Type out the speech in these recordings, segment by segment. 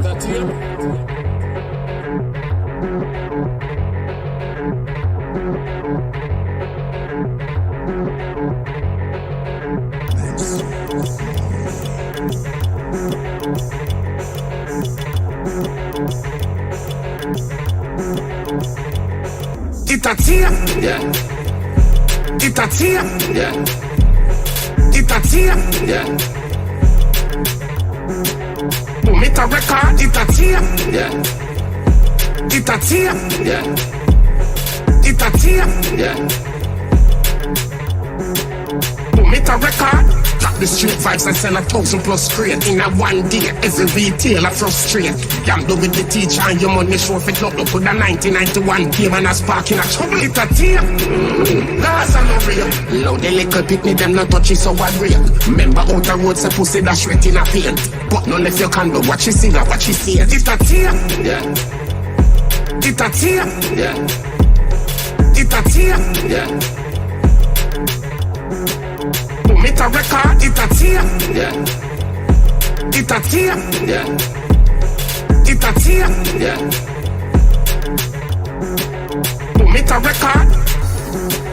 It a tear, yeah. It a tear, yeah. It a tear, yeah. Boom, it a record, it a tear, yeah. It a tear, yeah. It a tear, yeah. Boom, it a record. Drop the straight vibes and sell 1,000+ straight in a one day. Every retailer frustrate. Gamble with the teacher and your money show if it not look with a 1991 game and a spark in a trouble. It a tear. Gaza no real. Loud the little picnic them not touch it so what real. Remember out the road say pussy dash wet in a paint. But none if you can do what you see or what you see. It a tear. Yeah. It a tear. Yeah. It a tear. Yeah. It a record, it a tear, yeah. It a tear, yeah. It a tear, yeah. Boom, it a record.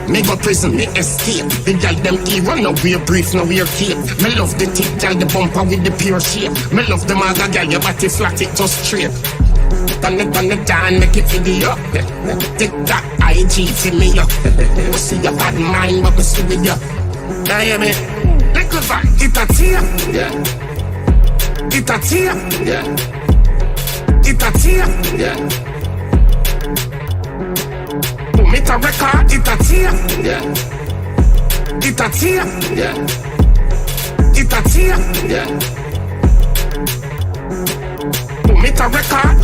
Me go prison, me escape. The gal them hero, no wear brief, no wear cape. Me love the thick gal, the bumper with the pure shape. Me love the maga gal, your body flat, it just straight. Turn it down, make it video. Take that IG for me, yo. We see your bad mind, but we see with you. Now hear me? Little vibe, it a tear, yeah. It a tear, yeah. It a tear, yeah. Boom, it a record, it a tear, yeah. It a tear, yeah. It a tear, yeah. Boom, it a record.